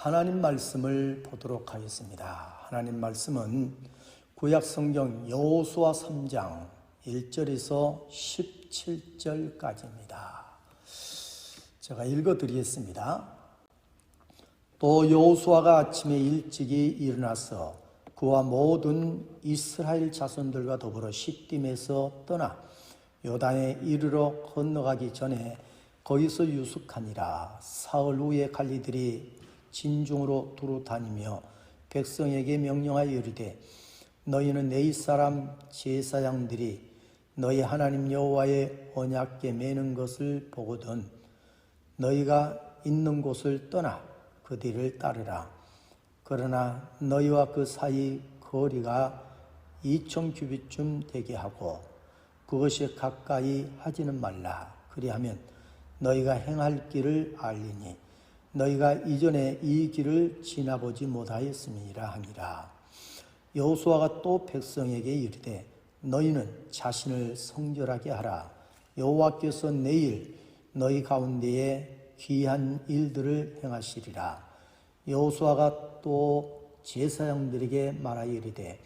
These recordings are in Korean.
하나님 말씀을 보도록 하겠습니다. 하나님 말씀은 구약 성경 여호수아 3장 1절에서 17절까지입니다. 제가 읽어드리겠습니다. 또 여호수아가 아침에 일찍이 일어나서 그와 모든 이스라엘 자손들과 더불어 시딤에서 떠나 요단에 이르러 건너가기 전에 거기서 유숙하니라. 사흘 후에 갈리들이 진중으로 두루 다니며 백성에게 명령하여 이르되 너희는 내 이스라엘 제사장들이 너희 하나님 여호와의 언약궤 매는 것을 보거든 너희가 있는 곳을 떠나 그 뒤를 따르라. 그러나 너희와 그 사이 거리가 2000규빗쯤 되게 하고 그것이 가까이 하지는 말라. 그리하면 너희가 행할 길을 알리니 너희가 이전에 이 길을 지나보지 못하였음이라 하니라. 여호수아가 또 백성에게 이르되 너희는 자신을 성결하게 하라. 여호와께서 내일 너희 가운데에 귀한 일들을 행하시리라. 여호수아가 또 제사장들에게 말하여 이르되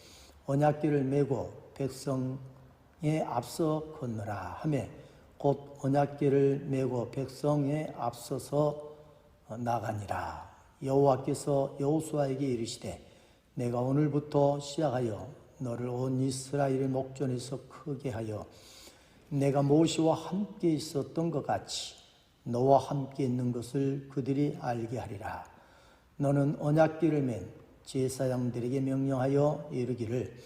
언약궤를 메고 백성에 앞서 건너라 하매 곧 언약궤를 메고 백성에 앞서서 나가니라. 여호와께서 여호수아에게 이르시되 내가 오늘부터 시작하여 너를 온 이스라엘의 목전에서 크게 하여 내가 모세와 함께 있었던 것 같이 너와 함께 있는 것을 그들이 알게 하리라. 너는 언약궤를 맨 제사장들에게 명령하여 이르기를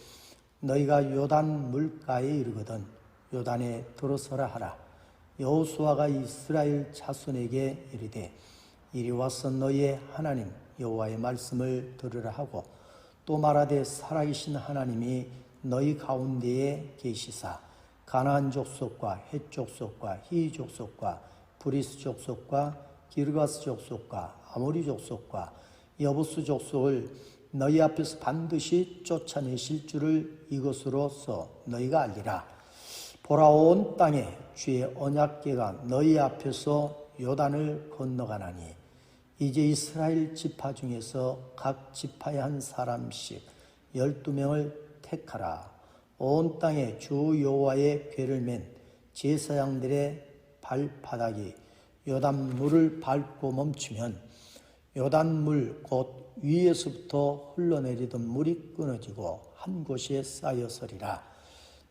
너희가 요단 물가에 이르거든 요단에 들어서라 하라. 여호수아가 이스라엘 자손에게 이르되 이리 와서 너희의 하나님 여호와의 말씀을 들으라 하고 또 말하되 살아계신 하나님이 너희 가운데에 계시사 가나안 족속과 헷 족속과 히 족속과 브리스 족속과 기르가스 족속과 아모리 족속과 여부스 족속을 너희 앞에서 반드시 쫓아내실 줄을 이것으로써 너희가 알리라. 보라, 온 땅에 주의 언약궤가 너희 앞에서 요단을 건너가나니 이제 이스라엘 지파 중에서 각 지파에 한 사람씩 12명을 택하라. 온 땅에 주 여호와의 궤를 맨 제사장들의 발바닥이 요단물을 밟고 멈추면 요단물 곧 위에서부터 흘러내리던 물이 끊어지고 한 곳에 쌓여서리라.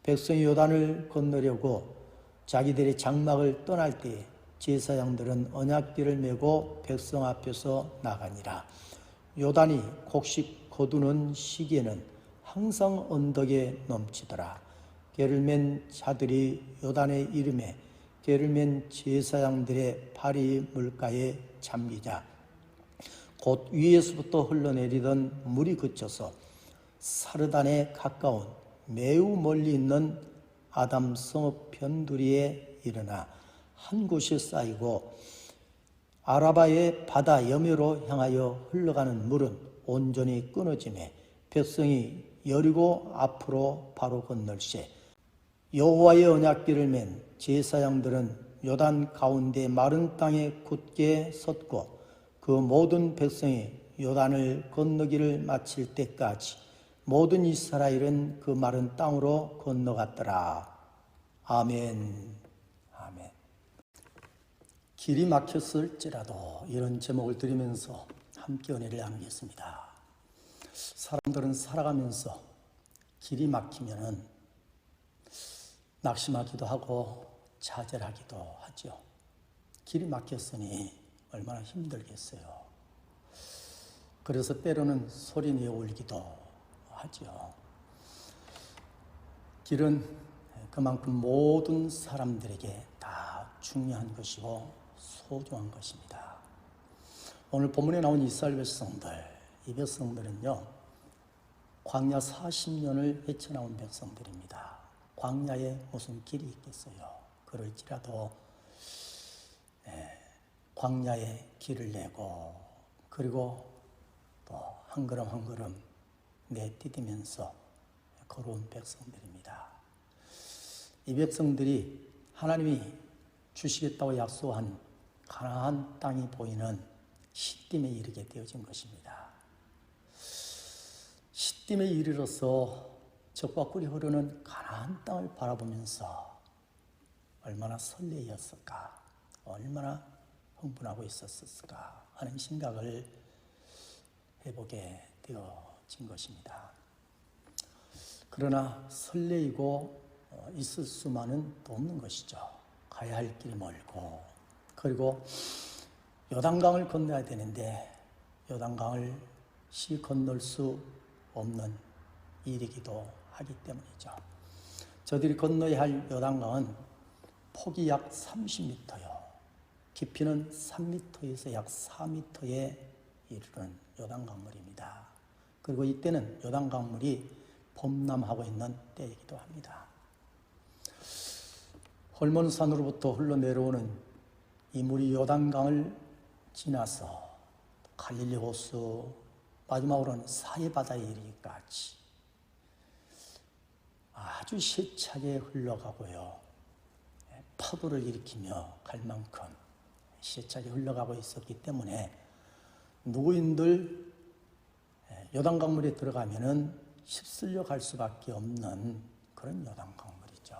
백성이 요단을 건너려고 자기들의 장막을 떠날 때 제사장들은 언약궤를 메고 백성 앞에서 나가니라. 요단이 곡식 거두는 시기에는 항상 언덕에 넘치더라. 궤를 맨 자들이 요단에 이르매 궤를 맨 제사장들의 발이 물가에 잠기자 곧 위에서부터 흘러내리던 물이 그쳐서 사르단에 가까운 매우 멀리 있는 아담 성읍 변두리에 일어나 한 곳에 쌓이고 아라바의 바다 여매로 향하여 흘러가는 물은 온전히 끊어지매 백성이 여리고 앞으로 바로 건널세 여호와의 언약궤를 맨 제사장들은 요단 가운데 마른 땅에 굳게 섰고 그 모든 백성이 요단을 건너기를 마칠 때까지 모든 이스라엘은 그 마른 땅으로 건너갔더라. 아멘. 아멘. 길이 막혔을지라도 이런 제목을 드리면서 함께 은혜를 나누겠습니다. 사람들은 살아가면서 길이 막히면은 낙심하기도 하고 좌절하기도 하죠. 길이 막혔으니 얼마나 힘들겠어요. 그래서 때로는 소리내어 울기도 하죠. 길은 그만큼 모든 사람들에게 다 중요한 것이고 소중한 것입니다. 오늘 본문에 나온 이스라엘 백성들, 이 백성들은요 광야 40년을 헤쳐나온 백성들입니다. 광야에 무슨 길이 있겠어요. 그럴지라도 광야에 길을 내고 그리고 또 한 걸음 한 걸음 내디디면서 걸어온 백성들입니다. 이 백성들이 하나님이 주시겠다고 약속한 가나안 땅이 보이는 시딤에 이르게 되어진 것입니다. 시딤에 이르러서 젖과 꿀이 흐르는 가나안 땅을 바라보면서 얼마나 설레었을까, 얼마나 흥분하고 있었을까 하는 생각을 해보게 되어진 것입니다. 그러나 설레이고 있을 수만은 없는 것이죠. 가야 할 길이 멀고, 그리고 요단강을 건너야 되는데 요단강을 건널 수 없는 일이기도 하기 때문이죠. 저들이 건너야 할 요단강은 폭이 약 30m요. 깊이는 3m에서 약 4m에 이르는 요단강물입니다. 그리고 이때는 요단강물이 범람하고 있는 때이기도 합니다. 헐몬산으로부터 흘러내려오는 이 물이 요단강을 지나서 갈릴리 호수, 마지막으로는 사해바다에 이르기까지 아주 세차게 흘러가고요. 파도를 일으키며 갈 만큼 세차게 흘러가고 있었기 때문에 누구인들 요단강물에 들어가면은 휩쓸려 갈 수밖에 없는 그런 요단강물이죠.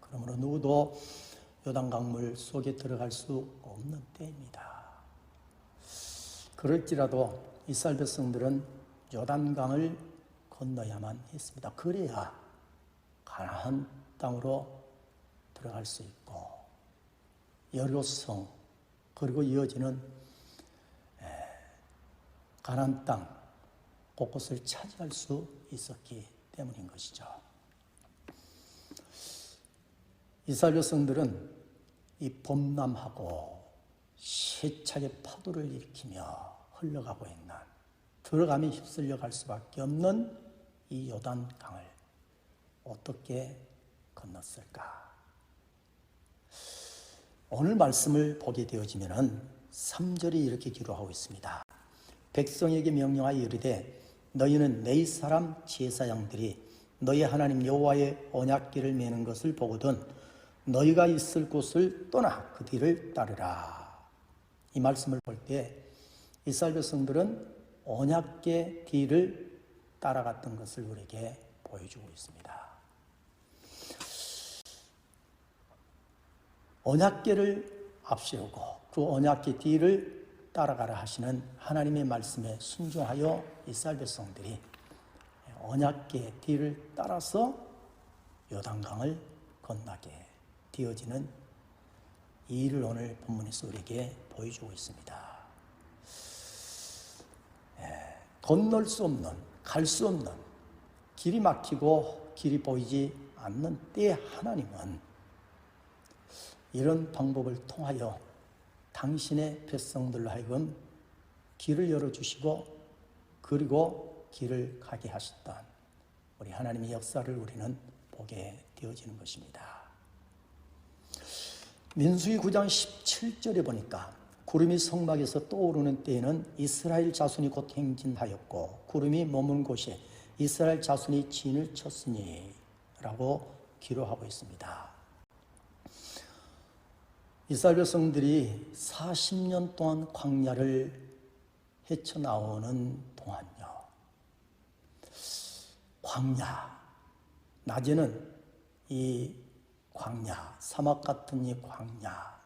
그러므로 누구도 요단강물 속에 들어갈 수 없는 때입니다. 그럴지라도 이스라엘 백성들은 요단강을 건너야만 했습니다. 그래야 가나안 땅으로 들어갈 수 있고 여리고성, 그리고 이어지는 가나안 땅 곳곳을 차지할 수 있었기 때문인 것이죠. 이스라엘 백성들은 이 범람하고 세차게 파도를 일으키며 흘러가고 있는, 들어가면 휩쓸려 갈 수밖에 없는 이 요단강을 어떻게 건넜을까? 오늘 말씀을 보게 되어지면 3절이 이렇게 기록하고 있습니다. 백성에게 명령하여 이르되 너희는 네 사람 제사장들이 너희 하나님 여호와의 언약궤를 메는 것을 보거든 너희가 있을 곳을 떠나 그 뒤를 따르라. 이 말씀을 볼 때 이스라엘 백성들은 언약궤 뒤를 따라갔던 것을 우리에게 보여주고 있습니다. 언약궤를 앞세우고 그 언약궤 뒤를 따라가라 하시는 하나님의 말씀에 순종하여 이스라엘 백성들이 언약궤 뒤를 따라서 요단강을 건너게 되어지는 이 일을 오늘 본문에서 우리에게 보여주고 있습니다. 건널 수 없는, 갈 수 없는, 길이 막히고 길이 보이지 않는 때에 하나님은 이런 방법을 통하여 당신의 백성들로 하여금 길을 열어주시고 그리고 길을 가게 하셨던 우리 하나님의 역사를 우리는 보게 되어지는 것입니다. 민수기 9장 17절에 보니까 구름이 성막에서 떠오르는 때에는 이스라엘 자손이 곧 행진하였고 구름이 머문 곳에 이스라엘 자손이 진을 쳤으니 라고 기록하고 있습니다. 이스라엘 백성들이 40년 동안 광야를 헤쳐나오는 동안요, 광야, 낮에는 이 광야, 사막 같은 이 광야,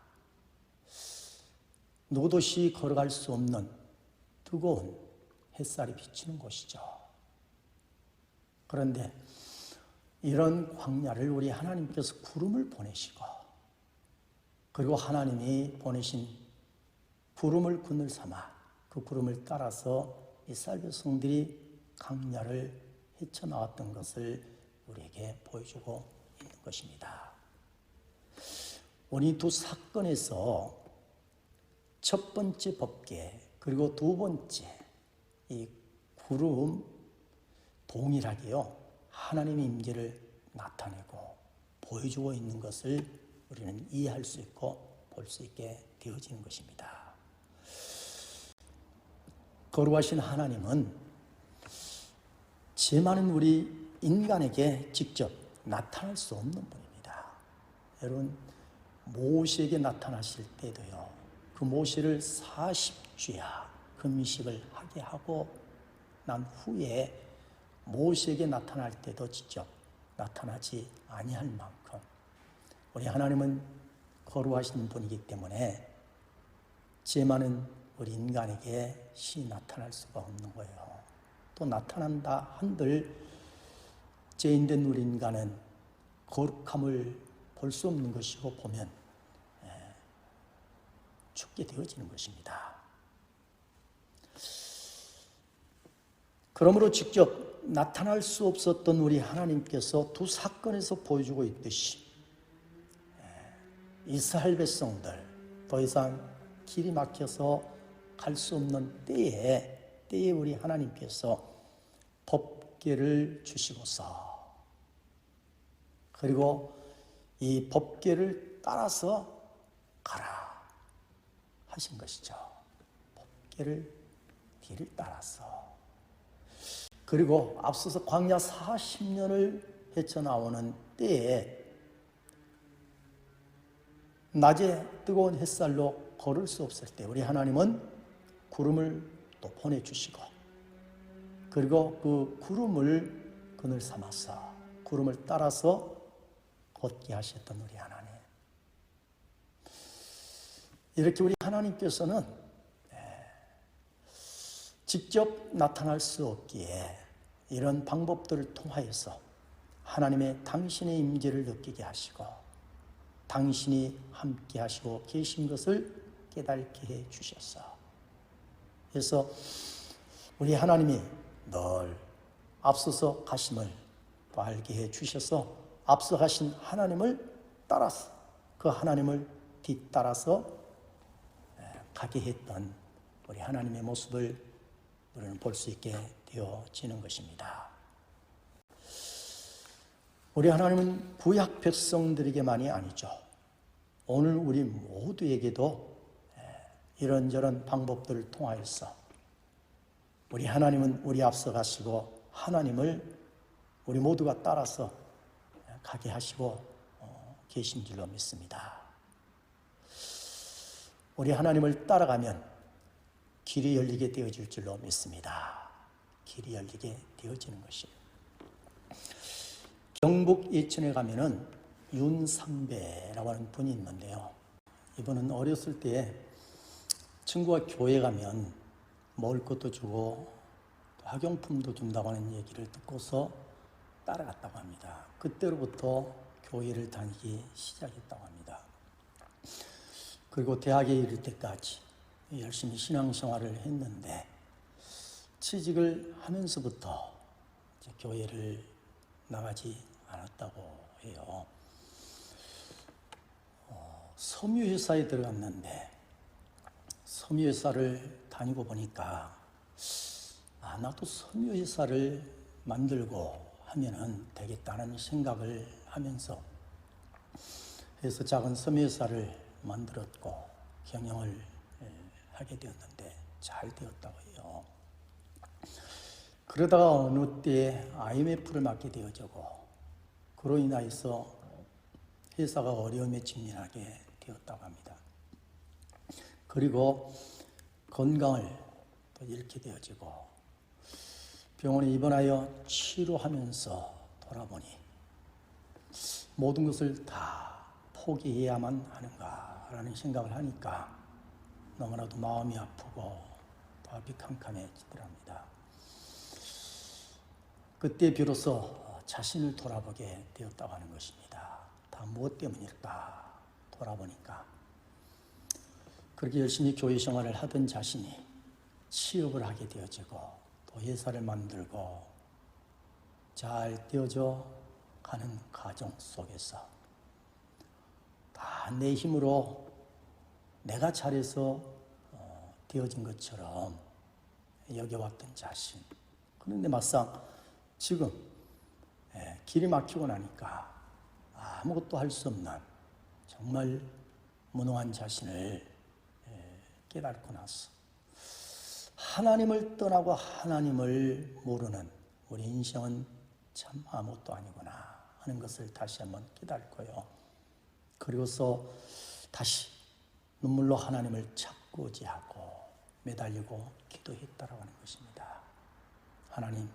누구도 걸어갈 수 없는 뜨거운 햇살이 비치는 곳이죠. 그런데 이런 광야를 우리 하나님께서 구름을 보내시고 그리고 하나님이 보내신 구름을 그늘 삼아 그 구름을 따라서 이스라엘 백성들이 광야를 헤쳐나왔던 것을 우리에게 보여주고 있는 것입니다. 오늘 두 사건에서 첫 번째 법궤 그리고 두 번째 이 구름 동일하게요 하나님의 임재를 나타내고 보여주고 있는 것을 우리는 이해할 수 있고 볼 수 있게 되어지는 것입니다. 거룩하신 하나님은 죄 많은 우리 인간에게 직접 나타날 수 없는 분입니다. 여러분 모세에게 나타나실 때도요 그 모세를 40주야 금식을 하게 하고 난 후에 모세에게 나타날 때도 직접 나타나지 아니할 만큼 우리 하나님은 거룩하신 분이기 때문에 죄 많은 우리 인간에게 신이 나타날 수가 없는 거예요. 또 나타난다 한들 죄인된 우리 인간은 거룩함을 볼 수 없는 것이고 보면 죽게 되어지는 것입니다. 그러므로 직접 나타날 수 없었던 우리 하나님께서 두 사건에서 보여주고 있듯이 이스라엘 백성들 더 이상 길이 막혀서 갈 수 없는 때에 우리 하나님께서 법궤를 주시고서 그리고 이 법궤를 따라서 가라 하신 것이죠. 법궤를 뒤를 따라서. 그리고 앞서서 광야 40년을 헤쳐나오는 때에 낮에 뜨거운 햇살로 걸을 수 없을 때 우리 하나님은 구름을 또 보내주시고 그리고 그 구름을 그늘 삼아서 구름을 따라서 걷게 하셨던 우리 하나님. 이렇게 우리 하나님께서는 직접 나타날 수 없기에 이런 방법들을 통하여서 하나님의 당신의 임재를 느끼게 하시고 당신이 함께 하시고 계신 것을 깨닫게 해 주셨어. 그래서 우리 하나님이 늘 앞서서 가심을 또 알게 해 주셔서 앞서 가신 하나님을 따라서 그 하나님을 뒤따라서 가게 했던 우리 하나님의 모습을 우리는 볼 수 있게 되어지는 것입니다. 우리 하나님은 구약 백성들에게만이 아니죠. 오늘 우리 모두에게도 이런저런 방법들을 통하여서 우리 하나님은 우리 앞서 가시고 하나님을 우리 모두가 따라서 가게 하시고 계신 줄로 믿습니다. 우리 하나님을 따라가면 길이 열리게 되어질 줄로 믿습니다. 길이 열리게 되어지는 것입니다. 경북 예천에 가면은 윤삼배라고 하는 분이 있는데요. 이분은 어렸을 때 친구가 교회 가면 먹을 것도 주고 학용품도 준다고 하는 얘기를 듣고서 따라갔다고 합니다. 그때로부터 교회를 다니기 시작했다고 합니다. 그리고 대학에 이를 때까지 열심히 신앙생활을 했는데 취직을 하면서부터 이제 교회를 나가지 않았다고 해요. 섬유회사에 들어갔는데 섬유회사를 다니고 보니까 나도 섬유회사를 만들고 하면은 되겠다는 생각을 하면서 그래서 작은 섬유회사를 만들었고 경영을 하게 되었는데 잘 되었다고 해요. 그러다가 어느 때에 IMF를 맞게 되어지고 그로 인하여서 회사가 어려움에 직면하게 되었다고 합니다. 그리고 건강을 또 잃게 되어지고 병원에 입원하여 치료하면서 돌아보니 모든 것을 다 포기해야만 하는가라는 생각을 하니까 너무나도 마음이 아프고 또 앞이 캄캄해지더랍니다. 그때 비로소 자신을 돌아보게 되었다고 하는 것입니다. 다 무엇 때문일까 돌아보니까 그렇게 열심히 교회 생활을 하던 자신이 취업을 하게 되어지고 또 회사를 만들고 잘 되어져 가는 과정 속에서 다 내 힘으로 내가 잘해서 되어진 것처럼 여겨왔던 자신. 그런데 막상 지금 길이 막히고 나니까 아무것도 할 수 없는 정말 무능한 자신을 깨닫고 나서 하나님을 떠나고 하나님을 모르는 우리 인생은 참 아무것도 아니구나 하는 것을 다시 한번 깨닫고요. 그리고서 다시 눈물로 하나님을 찾고 의지하고 매달리고 기도했다라고 하는 것입니다. 하나님,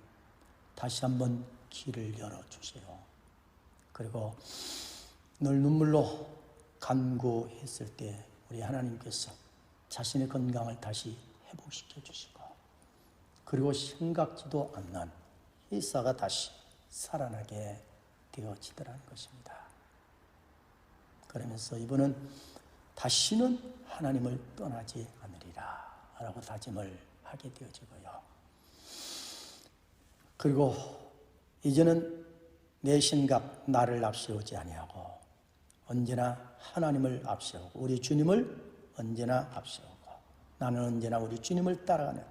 다시 한번 길을 열어주세요. 그리고 늘 눈물로 간구했을 때 우리 하나님께서 자신의 건강을 다시 회복시켜 주시고, 그리고 생각지도 않는 이사가 다시 살아나게 되어지더라는 것입니다. 그러면서 이분은 다시는 하나님을 떠나지 않으리라 라고 다짐을 하게 되어지고요. 그리고 이제는 내 생각, 나를 앞세우지 아니하고 언제나 하나님을 앞세우고 우리 주님을 언제나 앞세우고, 나는 언제나 우리 주님을 따라가는,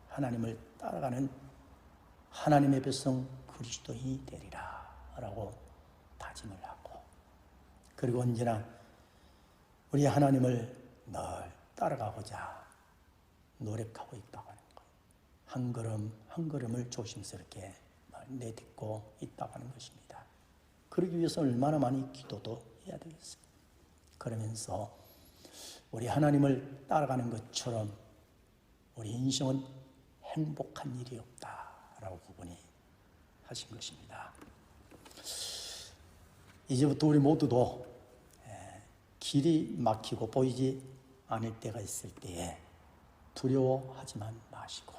하나님을 따라가는 하나님의 백성 그리스도인이 되리라 라고 다짐을 하고, 그리고 언제나 우리 하나님을 늘 따라가고자 노력하고 있다고 하는 것, 한 걸음 한 걸음을 조심스럽게 내딛고 있다고 하는 것입니다. 그러기 위해서 얼마나 많이 기도도 해야 되겠어요. 그러면서 우리 하나님을 따라가는 것처럼 우리 인생은 행복한 일이 없다라고 그분이 하신 것입니다. 이제부터 우리 모두도 길이 막히고 보이지 않을 때가 있을 때에 두려워하지만 마시고,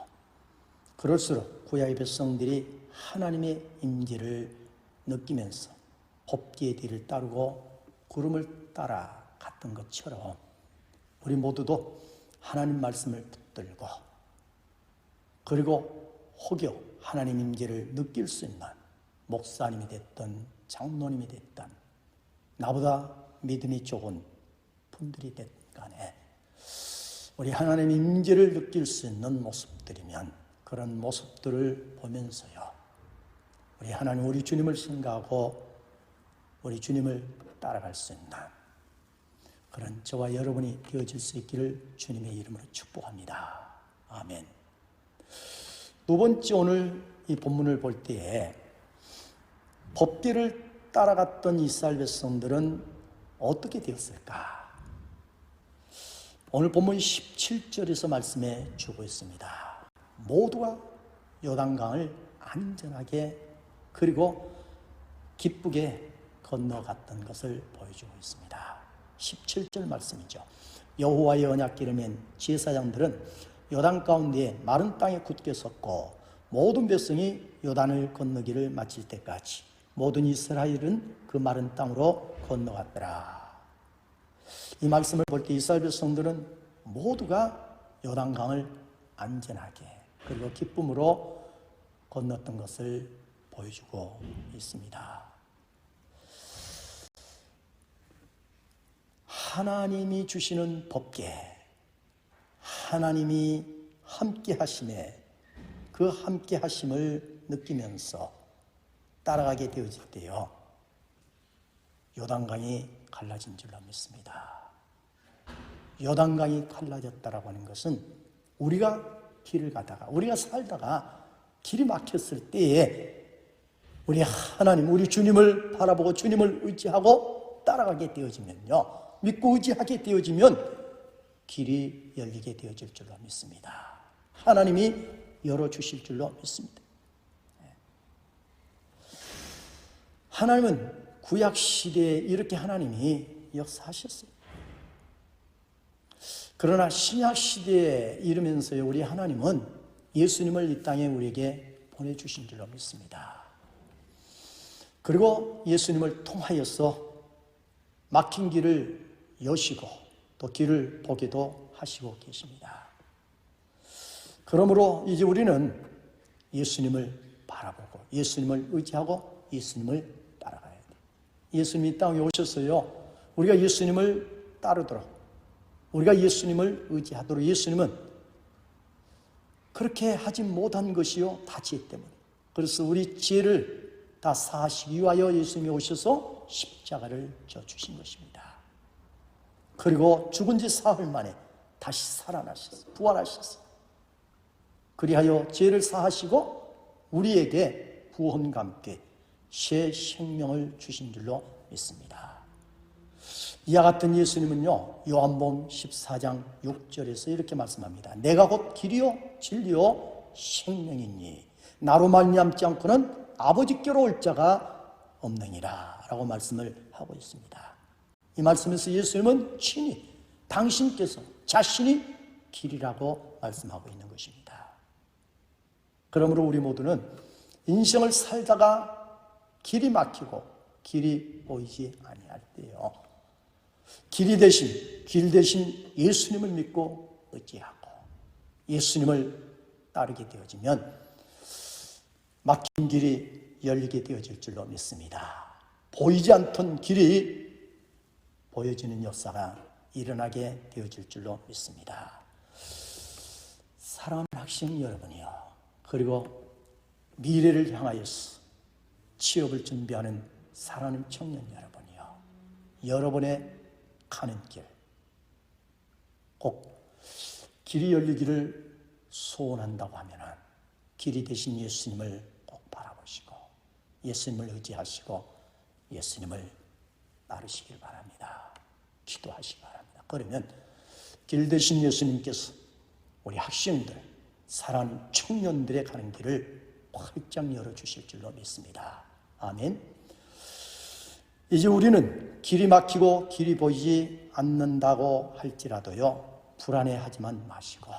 그럴수록 구약의 백성들이 하나님의 임재를 느끼면서 법궤의 뒤를 따르고 구름을 따라갔던 것처럼 우리 모두도 하나님 말씀을 붙들고, 그리고 혹여 하나님 임재를 느낄 수 있는 목사님이 됐든 장로님이 됐든 나보다 믿음이 적은 분들이 됐든 간에 우리 하나님 임재를 느낄 수 있는 모습들이면 그런 모습들을 보면서요, 우리 하나님, 우리 주님을 생각하고 우리 주님을 따라갈 수 있는 그런 저와 여러분이 되어질 수 있기를 주님의 이름으로 축복합니다. 아멘. 두 번째, 오늘 이 본문을 볼 때에 법궤를 따라갔던 이스라엘 백성들은 어떻게 되었을까? 오늘 본문 17절에서 말씀해 주고 있습니다. 모두가 요단강을 안전하게 그리고 기쁘게 건너갔던 것을 보여주고 있습니다. 17절 말씀이죠. 여호와의 언약궤를 맨 제사장들은 요단 가운데 마른 땅에 굳게 섰고 모든 백성이 요단을 건너기를 마칠 때까지 모든 이스라엘은 그 마른 땅으로 건너갔더라. 이 말씀을 볼 때 이스라엘 백성들은 모두가 요단강을 안전하게 그리고 기쁨으로 건넜던 것을 보여주고 있습니다. 하나님이 주시는 법궤, 하나님이 함께 하심에 그 함께 하심을 느끼면서 따라가게 되어질 때요, 요단강이 갈라진 줄로 믿습니다. 요단강이 갈라졌다라고 하는 것은 우리가 길을 가다가, 우리가 살다가 길이 막혔을 때에 우리 하나님, 우리 주님을 바라보고 주님을 의지하고 따라가게 되어지면요, 믿고 의지하게 되어지면 길이 열리게 되어질 줄로 믿습니다. 하나님이 열어주실 줄로 믿습니다. 하나님은 구약시대에 이렇게 하나님이 역사하셨어요. 그러나 신약시대에 이르면서 우리 하나님은 예수님을 이 땅에 우리에게 보내주신 줄로 믿습니다. 그리고 예수님을 통하여서 막힌 길을 여시고 또 길을 보게도 하시고 계십니다. 그러므로 이제 우리는 예수님을 바라보고 예수님을 의지하고 예수님을 따라가야 돼요. 예수님이 이 땅에 오셨어요. 우리가 예수님을 따르도록, 우리가 예수님을 의지하도록. 예수님은 그렇게 하지 못한 것이요, 다 죄 때문에. 그래서 우리 죄를 다 사하시기 위하여 예수님이 오셔서 십자가를 져주신 것입니다. 그리고 죽은 지 사흘 만에 다시 살아나셨어요. 부활하셨어요. 그리하여 죄를 사하시고 우리에게 구원과 함께 새 생명을 주신 줄로 믿습니다. 이와 같은 예수님은요, 요한복음 14장 6절에서 이렇게 말씀합니다. 내가 곧 길이요 진리요 생명이니 나로 말미암지 않고는 아버지께로 올 자가 없느니라 라고 말씀을 하고 있습니다. 이 말씀에서 예수님은 친히 당신께서 자신이 길이라고 말씀하고 있는 것입니다. 그러므로 우리 모두는 인생을 살다가 길이 막히고 길이 보이지 아니할 때요, 길 대신 예수님을 믿고 의지하고 예수님을 따르게 되어지면 막힌 길이 열리게 되어질 줄로 믿습니다. 보이지 않던 길이 보여지는 역사가 일어나게 되어질 줄로 믿습니다. 사랑하는 학생 여러분이요, 그리고 미래를 향하여서 취업을 준비하는 사랑하는 청년 여러분이요, 여러분의 가는 길, 꼭 길이 열리기를 소원한다고 하면 길이 되신 예수님을 꼭 바라보시고 예수님을 의지하시고 예수님을 따르시길 바랍니다. 기도하시기 바랍니다. 그러면 길 되신 예수님께서 우리 학생들, 사랑하는 청년들의 가는 길을 활짝 열어주실 줄로 믿습니다. 아멘. 이제 우리는 길이 막히고 길이 보이지 않는다고 할지라도요, 불안해하지만 마시고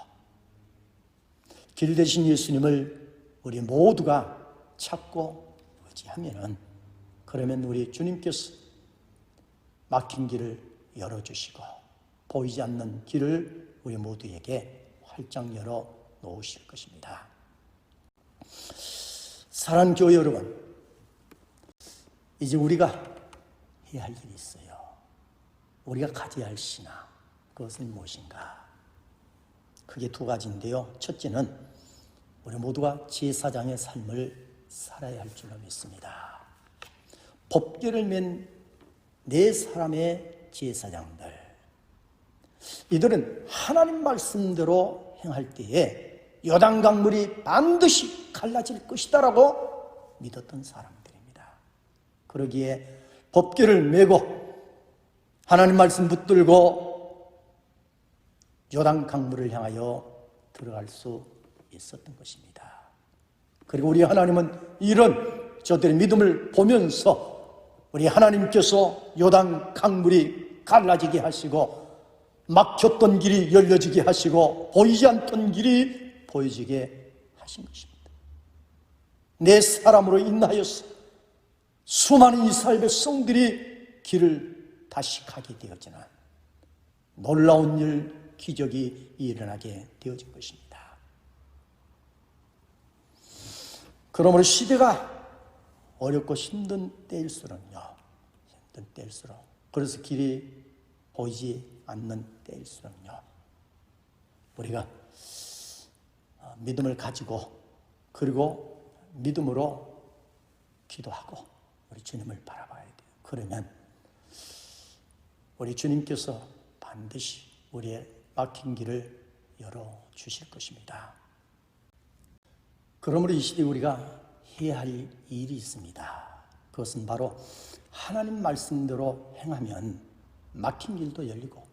길 대신 예수님을 우리 모두가 찾고 의지하면은, 그러면 우리 주님께서 막힌 길을 열어주시고 보이지 않는 길을 우리 모두에게 활짝 열어 놓으실 것입니다. 사랑하는 교회 여러분, 이제 우리가 해야 할 일이 있어요. 우리가 가져야 할 신앙, 그것은 무엇인가? 크게 두 가지인데요. 첫째는 우리 모두가 제사장의 삶을 살아야 할 줄로 믿습니다. 법궤를 맨 네 사람의 제사장들, 이들은 하나님 말씀대로 행할 때에 요단 강물이 반드시 갈라질 것이다라고 믿었던 사람들입니다. 그러기에 법궤를 메고 하나님 말씀 붙들고 요단 강물을 향하여 들어갈 수 있었던 것입니다. 그리고 우리 하나님은 이런 저들의 믿음을 보면서 우리 하나님께서 요단 강물이 갈라지게 하시고 막혔던 길이 열려지게 하시고 보이지 않던 길이 보여지게 하신 것입니다. 내 사람으로 인하여서 수많은 이스라엘 백성들이 길을 다시 가게 되어지는 놀라운 일, 기적이 일어나게 되어진 것입니다. 그러므로 시대가 어렵고 힘든 때일수록요, 그래서 길이 보이지 않는 때일수록요, 우리가 믿음을 가지고 그리고 믿음으로 기도하고 우리 주님을 바라봐야 돼요. 그러면 우리 주님께서 반드시 우리의 막힌 길을 열어주실 것입니다. 그러므로 이 시대에 우리가 해야 할 일이 있습니다. 그것은 바로 하나님 말씀대로 행하면 막힌 길도 열리고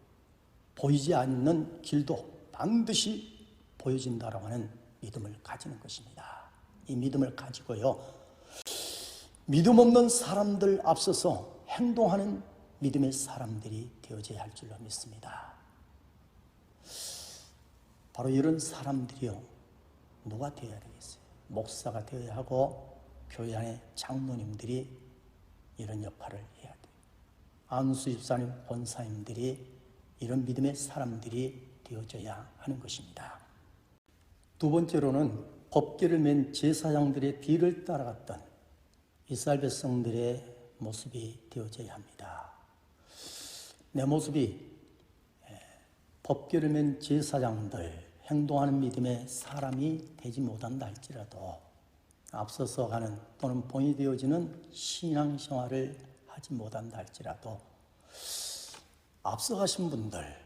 보이지 않는 길도 반드시 보여진다라고 하는 믿음을 가지는 것입니다. 이 믿음을 가지고요, 믿음 없는 사람들 앞서서 행동하는 믿음의 사람들이 되어져야 할 줄로 믿습니다. 바로 이런 사람들이요, 누가 되어야 되겠어요? 목사가 되어야 하고 교회 안에 장로님들이 이런 역할을 해야 돼요. 안수 집사님, 권사님들이 이런 믿음의 사람들이 되어져야 하는 것입니다. 두 번째로는 법궤를 맨 제사장들의 뒤를 따라갔던 이스라엘 백성들의 모습이 되어져야 합니다. 내 모습이 법궤를 맨 제사장들, 행동하는 믿음의 사람이 되지 못한다 할지라도 앞서서 가는 또는 본이 되어지는 신앙생활을 하지 못한다 할지라도 앞서가신 분들,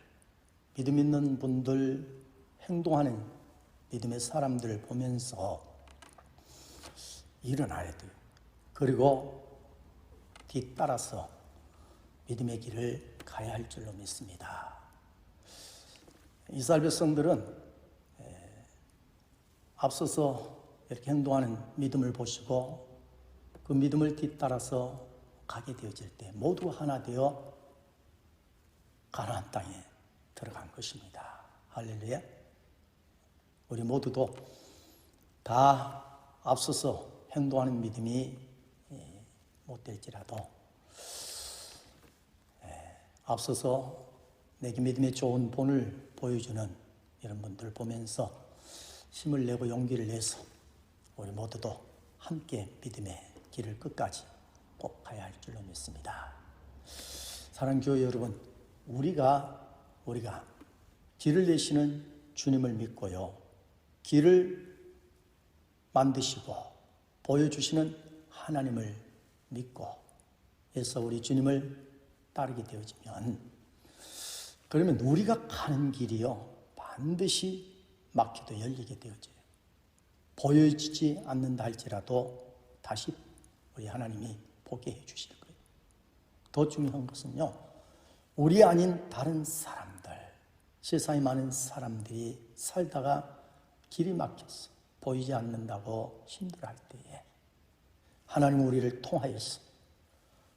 믿음 있는 분들, 행동하는 믿음의 사람들을 보면서 일어나야 돼요. 그리고 뒤따라서 믿음의 길을 가야 할 줄로 믿습니다. 이스라엘 백성들은 앞서서 이렇게 행동하는 믿음을 보시고 그 믿음을 뒤따라서 가게 되어질 때 모두 하나 되어 가나안 땅에 들어간 것입니다. 할렐루야. 우리 모두도 다 앞서서 행동하는 믿음이 못 될지라도 앞서서 내게 믿음의 좋은 본을 보여주는 이런 분들을 보면서 힘을 내고 용기를 내서 우리 모두도 함께 믿음의 길을 끝까지 꼭 가야 할 줄로 믿습니다. 사랑하는 교회 여러분, 우리가 길을 내시는 주님을 믿고요, 길을 만드시고 보여주시는 하나님을 믿고 해서 우리 주님을 따르게 되어지면, 그러면 우리가 가는 길이요 반드시 막히도 열리게 되어져요. 보여지지 않는다 할지라도 다시 우리 하나님이 보게 해 주실 거예요. 더 중요한 것은요, 우리 아닌 다른 사람들, 세상에 많은 사람들이 살다가 길이 막혔어, 보이지 않는다고 힘들어할 때에 하나님은 우리를 통하여서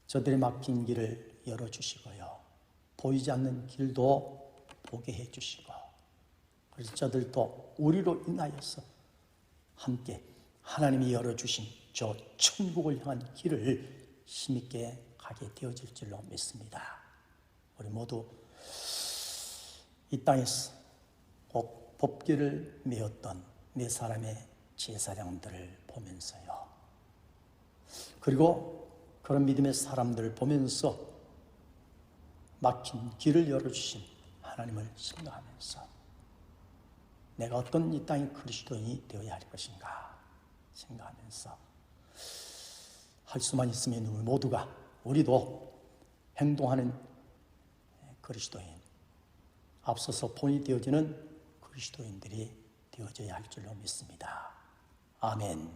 저들의 막힌 길을 열어주시고요, 보이지 않는 길도 보게 해주시고, 그래서 저들도 우리로 인하여서 함께 하나님이 열어주신 저 천국을 향한 길을 힘있게 가게 되어질 줄로 믿습니다. 우리 모두 이 땅에서 꼭 법궤를 메었던 네 사람의 제사장들을 보면서요, 그리고 그런 믿음의 사람들을 보면서 막힌 길을 열어주신 하나님을 생각하면서 내가 어떤 이 땅의 그리스도인이 되어야 할 것인가 생각하면서 할 수만 있으면 우리 모두가, 우리도 행동하는 그리스도인, 앞서서 본이 되어지는 그리스도인들이 되어져야 할 줄로 믿습니다. 아멘.